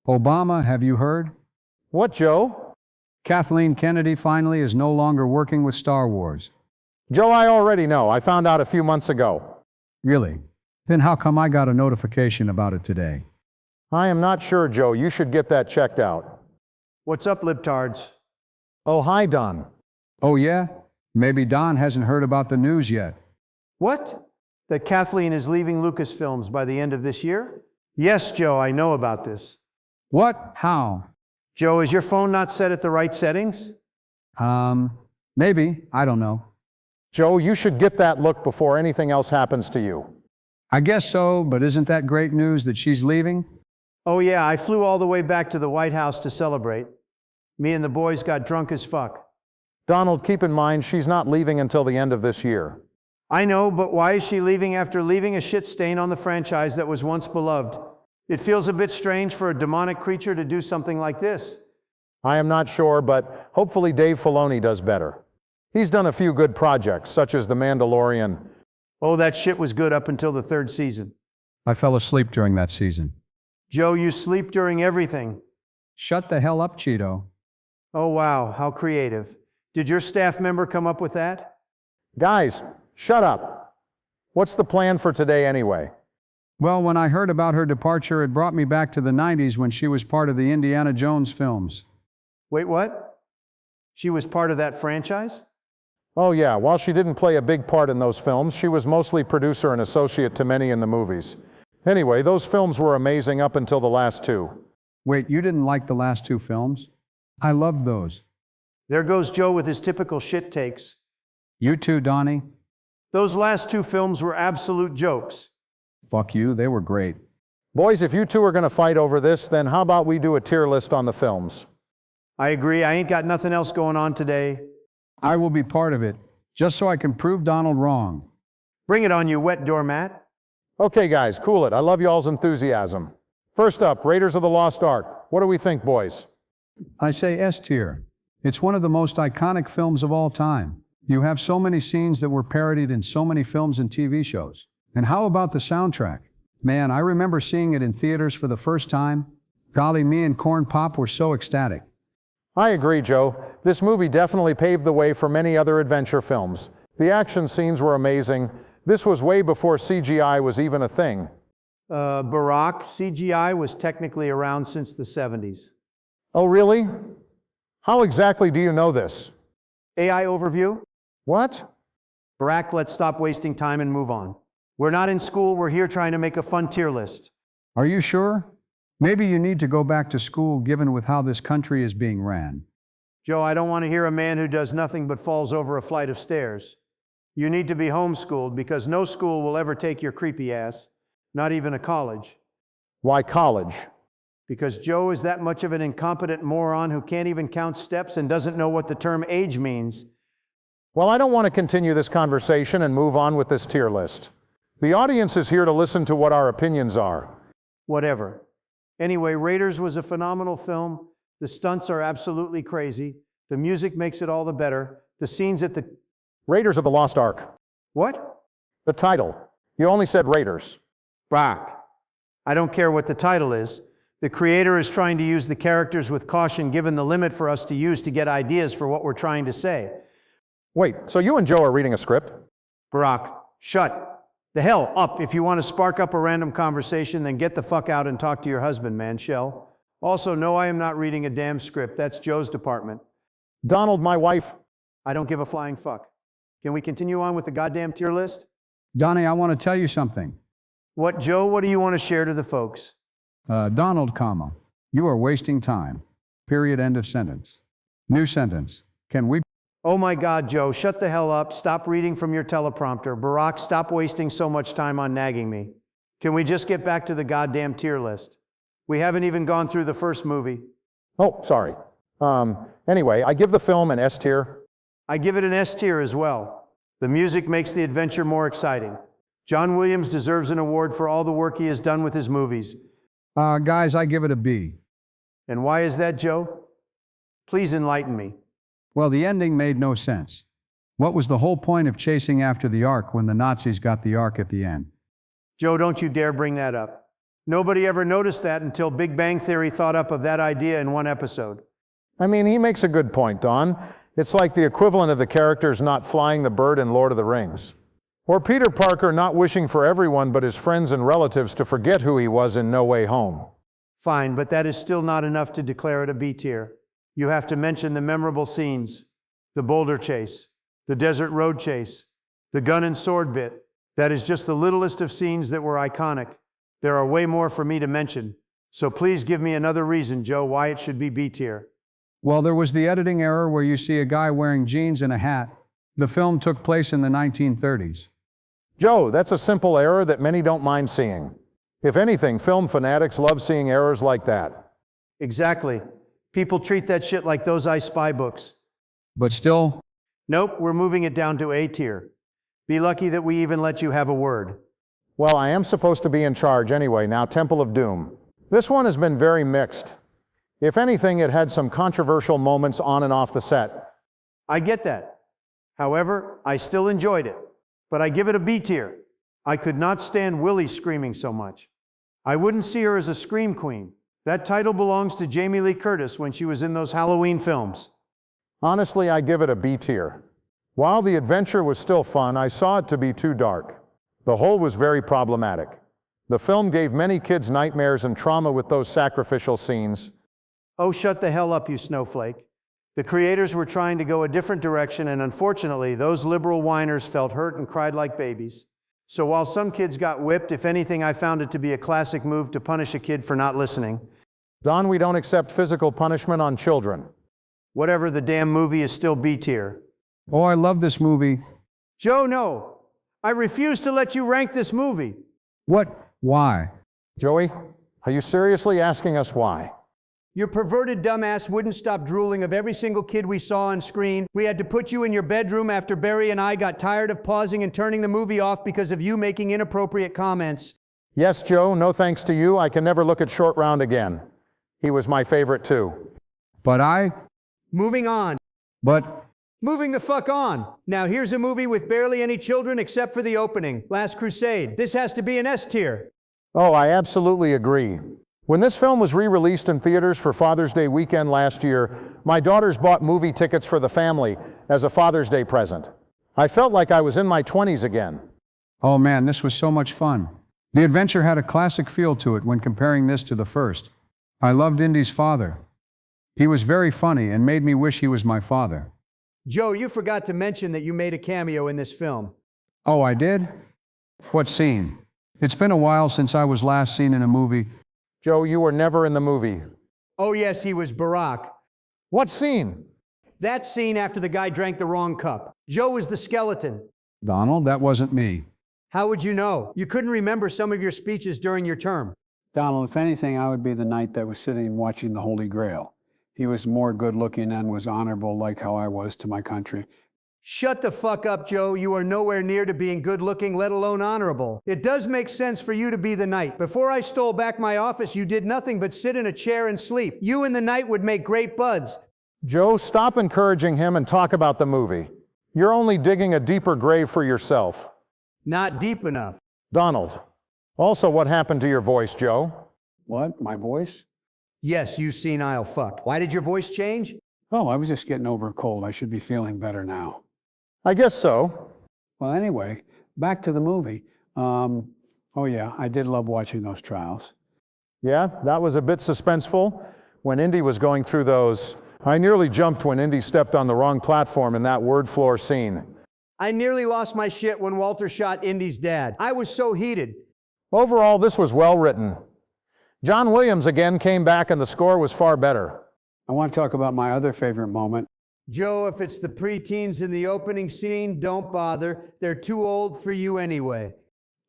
Obama, have you heard? What, Joe? Kathleen Kennedy finally is no longer working with Star Wars. Joe, I already know. I found out a few months ago. Really? Then how come I got a notification about it today? I am not sure, Joe. You should get that checked out. What's up, libtards? Oh, hi, Don. Oh yeah? Maybe Don hasn't heard about the news yet. What? That Kathleen is leaving Lucasfilms by the end of this year? Yes, Joe, I know about this. What? How? Joe, is your phone not set at the right settings? Maybe. I don't know. Joe, you should get that look before anything else happens to you. I guess so, but isn't that great news that she's leaving? Oh yeah, I flew all the way back to the White House to celebrate. Me and the boys got drunk as fuck. Donald, keep in mind she's not leaving until the end of this year. I know, but why is she leaving after leaving a shit stain on the franchise that was once beloved? It feels a bit strange for a demonic creature to do something like this. I am not sure, but hopefully Dave Filoni does better. He's done a few good projects, such as The Mandalorian. Oh, that shit was good up until the third season. I fell asleep during that season. Joe, you sleep during everything. Shut the hell up, Cheeto. Oh wow, how creative. Did your staff member come up with that? Guys, shut up. What's the plan for today anyway? Well, when I heard about her departure, it brought me back to the 90s when she was part of the Indiana Jones films. Wait, what? She was part of that franchise? Oh yeah, while she didn't play a big part in those films, she was mostly producer and associate to many in the movies. Anyway, those films were amazing up until the last two. Wait, you didn't like the last two films? I loved those. There goes Joe with his typical shit takes. You too, Donnie? Those last two films were absolute jokes. Fuck you, they were great. Boys, if you two are going to fight over this, then how about we do a tier list on the films? I agree, I ain't got nothing else going on today. I will be part of it, just so I can prove Donald wrong. Bring it on, you wet doormat. Okay guys, cool it. I love y'all's enthusiasm. First up, Raiders of the Lost Ark. What do we think, boys? I say S tier. It's one of the most iconic films of all time. You have so many scenes that were parodied in so many films and TV shows. And how about the soundtrack? Man, I remember seeing it in theaters for the first time. Golly, me and Corn Pop were so ecstatic. I agree, Joe. This movie definitely paved the way for many other adventure films. The action scenes were amazing. This was way before CGI was even a thing. Barack, CGI was technically around since the 70s. Oh, really? How exactly do you know this? AI overview? What? Barack, let's stop wasting time and move on. We're not in school, we're here trying to make a fun tier list. Are you sure? Maybe you need to go back to school given with how this country is being ran. Joe, I don't want to hear a man who does nothing but falls over a flight of stairs. You need to be homeschooled because no school will ever take your creepy ass, not even a college. Why college? Because Joe is that much of an incompetent moron who can't even count steps and doesn't know what the term age means. Well, I don't want to continue this conversation and move on with this tier list. The audience is here to listen to what our opinions are. Whatever. Anyway, Raiders was a phenomenal film. The stunts are absolutely crazy. The music makes it all the better. The scenes at the... Raiders of the Lost Ark. What? The title. You only said Raiders. Brock. I don't care what the title is. The creator is trying to use the characters with caution given the limit for us to use to get ideas for what we're trying to say. Wait, so you and Joe are reading a script? Barack, shut the hell up. If you want to spark up a random conversation, then get the fuck out and talk to your husband, man, Shell. Also, no, I am not reading a damn script. That's Joe's department. Donald, my wife. I don't give a flying fuck. Can we continue on with the goddamn tier list? Donnie, I want to tell you something. What, Joe? What do you want to share to the folks? Donald, comma, you are wasting time. Period, end of sentence. New sentence. Can we... Oh my God, Joe, shut the hell up. Stop reading from your teleprompter. Barack, stop wasting so much time on nagging me. Can we just get back to the goddamn tier list? We haven't even gone through the first movie. Oh, sorry. Anyway, I give the film an S tier. I give it an S tier as well. The music makes the adventure more exciting. John Williams deserves an award for all the work he has done with his movies. Guys, I give it a B. And why is that, Joe? Please enlighten me. Well, the ending made no sense. What was the whole point of chasing after the Ark when the Nazis got the Ark at the end? Joe, don't you dare bring that up. Nobody ever noticed that until Big Bang Theory thought up of that idea in one episode. I mean, he makes a good point, Don. It's like the equivalent of the characters not flying the bird in Lord of the Rings. Or Peter Parker not wishing for everyone but his friends and relatives to forget who he was in No Way Home. Fine, but that is still not enough to declare it a B tier. You have to mention the memorable scenes, the boulder chase, the desert road chase, the gun and sword bit. That is just the littlest of scenes that were iconic. There are way more for me to mention. So please give me another reason, Joe, why it should be B tier. Well, there was the editing error where you see a guy wearing jeans and a hat. The film took place in the 1930s. Joe, that's a simple error that many don't mind seeing. If anything, film fanatics love seeing errors like that. Exactly. People treat that shit like those I Spy books. But still, Nope, we're moving it down to A tier. Be lucky that we even let you have a word. Well, I am supposed to be in charge anyway, now Temple of Doom. This one has been very mixed. If anything, it had some controversial moments on and off the set. I get that. However, I still enjoyed it. But I give it a B tier. I could not stand Willie screaming so much. I wouldn't see her as a scream queen. That title belongs to Jamie Lee Curtis when she was in those Halloween films. Honestly, I give it a B tier. While the adventure was still fun, I saw it to be too dark. The whole was very problematic. The film gave many kids nightmares and trauma with those sacrificial scenes. Oh, shut the hell up, you snowflake. The creators were trying to go a different direction, and unfortunately, those liberal whiners felt hurt and cried like babies. So while some kids got whipped, if anything, I found it to be a classic move to punish a kid for not listening. Don, we don't accept physical punishment on children. Whatever, the damn movie is still B tier. oh, I love this movie. Joe, no. I refuse to let you rank this movie. What? Why? Joey, are you seriously asking us why? Your perverted dumbass wouldn't stop drooling of every single kid we saw on screen. We had to put you in your bedroom after Barry and I got tired of pausing and turning the movie off because of you making inappropriate comments. Yes, Joe, no thanks to you, I can never look at Short Round again. He was my favorite too. But Moving on. but, Moving the fuck on. Now here's a movie with barely any children except for the opening, Last Crusade. This has to be an S tier. Oh, I absolutely agree. When this film was re-released in theaters for Father's Day weekend last year, my daughters bought movie tickets for the family as a Father's Day present. I felt like I was in my 20s again. oh man, this was so much fun. The adventure had a classic feel to it when comparing this to the first. I loved Indy's father. He was very funny and made me wish he was my father. Joe, you forgot to mention that you made a cameo in this film. Oh, I did? What scene? It's been a while since I was last seen in a movie. Joe, you were never in the movie. Oh yes, he was Barack. What scene? That scene after the guy drank the wrong cup. Joe was the skeleton. Donald, that wasn't me. How would you know? You couldn't remember some of your speeches during your term. Donald, if anything, I would be the knight that was sitting and watching the Holy Grail. He was more good-looking and was honorable like how I was to my country. Shut the fuck up, Joe. You are nowhere near to being good-looking, let alone honorable. It does make sense for you to be the knight. Before I stole back my office, you did nothing but sit in a chair and sleep. You and the knight would make great buds. Joe, stop encouraging him and talk about the movie. You're only digging a deeper grave for yourself. Not deep enough. Donald, also what happened to your voice, Joe? What? My voice? Yes, you senile fuck. Why did your voice change? Oh, I was just getting over a cold. I should be feeling better now. I guess so. Well, anyway, back to the movie. Oh yeah, I did love watching those trials. Yeah, that was a bit suspenseful when Indy was going through those. I nearly jumped when Indy stepped on the wrong platform in that word floor scene. I nearly lost my shit when Walter shot Indy's dad. I was so heated. Overall, this was well written. John Williams again came back and the score was far better. I want to talk about my other favorite moment. Joe, if it's the preteens in the opening scene, don't bother. They're too old for you anyway.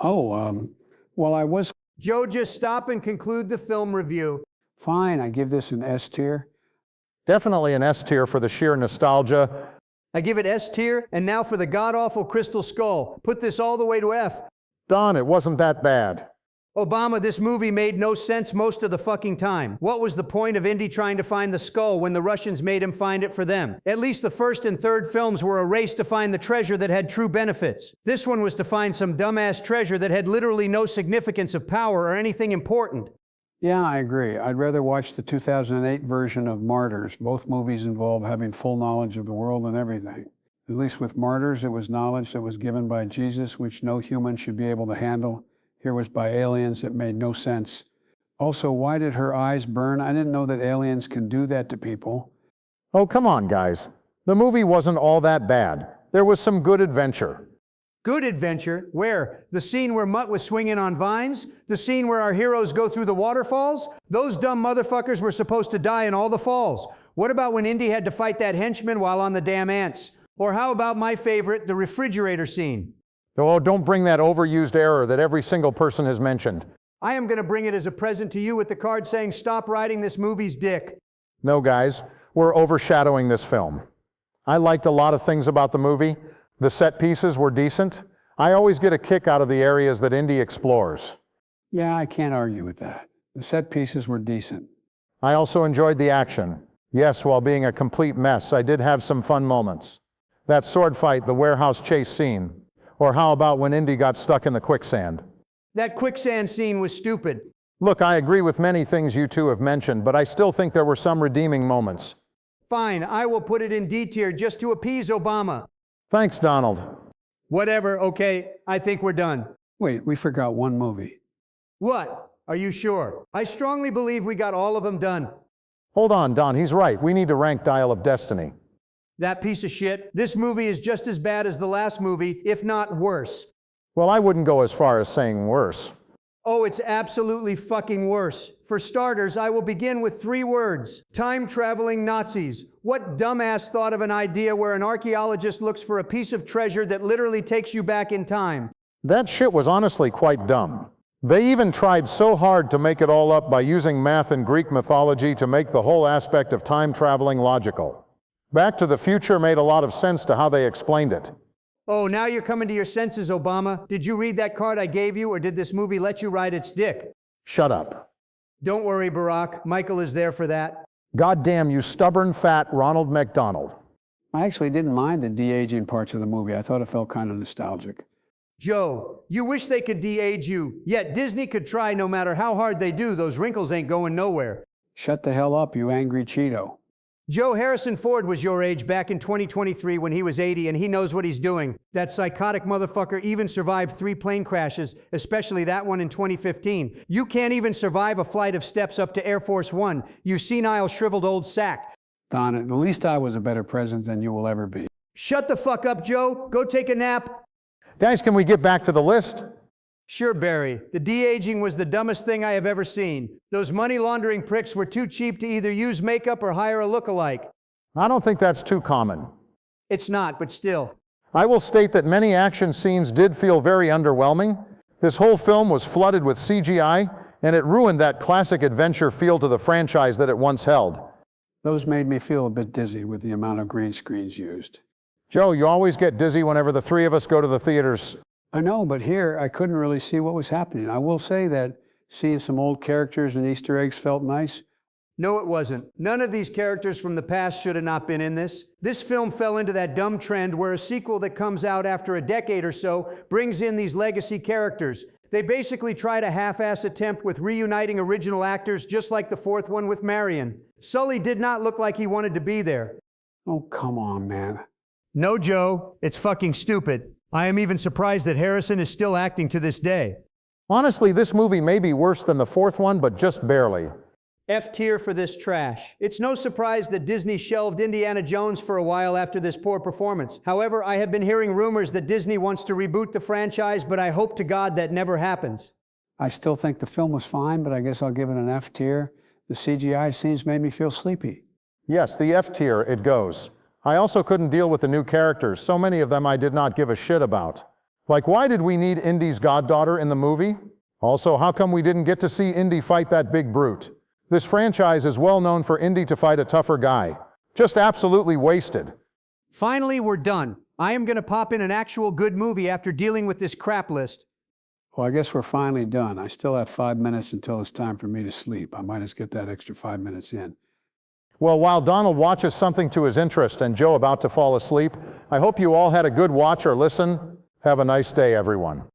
Oh, well, I was Joe, just stop and conclude the film review. fine. I give this an S tier. Definitely an S tier for the sheer nostalgia. I give it S tier, and now for the god-awful Crystal Skull. Put this all the way to F. Don, it wasn't that bad. Obama, this movie made no sense most of the fucking time. What was the point of Indy trying to find the skull when the Russians made him find it for them? At least the first and third films were a race to find the treasure that had true benefits. This one was to find some dumbass treasure that had literally no significance of power or anything important. Yeah, I agree. I'd rather watch the 2008 version of Martyrs. Both movies involve having full knowledge of the world and everything. At least with Martyrs, it was knowledge that was given by Jesus, which no human should be able to handle. Here was by aliens. It made no sense. Also, why did her eyes burn? I didn't know that aliens can do that to people. Oh, come on, guys. The movie wasn't all that bad. There was some good adventure. Good adventure? Where? The scene where Mutt was swinging on vines? The scene where our heroes go through the waterfalls? Those dumb motherfuckers were supposed to die in all the falls. What about when Indy had to fight that henchman while on the damn ants? Or how about my favorite, the refrigerator scene? Oh, don't bring that overused error that every single person has mentioned. I am going to bring it as a present to you with the card saying, stop riding this movie's dick. No, guys, we're overshadowing this film. I liked a lot of things about the movie. The set pieces were decent. I always get a kick out of the areas that Indy explores. Yeah, I can't argue with that. The set pieces were decent. I also enjoyed the action. Yes, while being a complete mess, I did have some fun moments. That sword fight, the warehouse chase scene. Or how about when Indy got stuck in the quicksand? That quicksand scene was stupid. Look, I agree with many things you two have mentioned, but I still think there were some redeeming moments. Fine, I will put it in D tier just to appease Obama. Thanks, Donald. Whatever, okay, I think we're done. Wait, we forgot one movie. What? Are you sure? I strongly believe we got all of them done. Hold on, Don, he's right. We need to rank Dial of Destiny. That piece of shit. This movie is just as bad as the last movie, if not worse. Well, I wouldn't go as far as saying worse. Oh, it's absolutely fucking worse. For starters, I will begin with 3 words. Time-traveling Nazis. What dumbass thought of an idea where an archaeologist looks for a piece of treasure that literally takes you back in time? That shit was honestly quite dumb. They even tried so hard to make it all up by using math and Greek mythology to make the whole aspect of time traveling logical. Back to the Future made a lot of sense to how they explained it. Oh, now you're coming to your senses, Obama. Did you read that card I gave you, or did this movie let you ride its dick? Shut up. Don't worry, Barack. Michael is there for that. Goddamn, you stubborn, fat Ronald McDonald. I actually didn't mind the de-aging parts of the movie. I thought it felt kind of nostalgic. Joe, you wish they could de-age you, yet Disney could try no matter how hard they do. Those wrinkles ain't going nowhere. Shut the hell up, you angry Cheeto. Joe, Harrison Ford was your age back in 2023 when he was 80, and he knows what he's doing. That psychotic motherfucker even survived 3 plane crashes, especially that one in 2015. You can't even survive a flight of steps up to Air Force One, you senile, shriveled old sack. Don, at least I was a better president than you will ever be. Shut the fuck up, Joe. Go take a nap. Guys, can we get back to the list? Sure, Barry. The de-aging was the dumbest thing I have ever seen. Those money laundering pricks were too cheap to either use makeup or hire a look-alike. I don't think that's too common. It's not, but still. I will state that many action scenes did feel very underwhelming. This whole film was flooded with CGI, and it ruined that classic adventure feel to the franchise that it once held. Those made me feel a bit dizzy with the amount of green screens used. Joe, you always get dizzy whenever the 3 of us go to the theaters. I know, but here I couldn't really see what was happening. I will say that seeing some old characters and Easter eggs felt nice. No, it wasn't. None of these characters from the past should have not been in this. This film fell into that dumb trend where a sequel that comes out after a decade or so brings in these legacy characters. They basically tried a half-ass attempt with reuniting original actors, just like the 4th one with Marion. Sully did not look like he wanted to be there. Oh, come on, man. No, Joe, it's fucking stupid. I am even surprised that Harrison is still acting to this day. Honestly, this movie may be worse than the 4th one, but just barely. F tier for this trash. It's no surprise that Disney shelved Indiana Jones for a while after this poor performance. However, I have been hearing rumors that Disney wants to reboot the franchise, but I hope to God that never happens. I still think the film was fine, but I guess I'll give it an F tier. The CGI scenes made me feel sleepy. Yes, the F tier, it goes. I also couldn't deal with the new characters. So many of them I did not give a shit about. Like, why did we need Indy's goddaughter in the movie? Also, how come we didn't get to see Indy fight that big brute? This franchise is well known for Indy to fight a tougher guy. Just absolutely wasted. Finally, we're done. I am going to pop in an actual good movie after dealing with this crap list. Well, I guess we're finally done. I still have 5 minutes until it's time for me to sleep. I might just get that extra 5 minutes in. Well, while Donald watches something to his interest and Joe about to fall asleep, I hope you all had a good watch or listen. Have a nice day, everyone.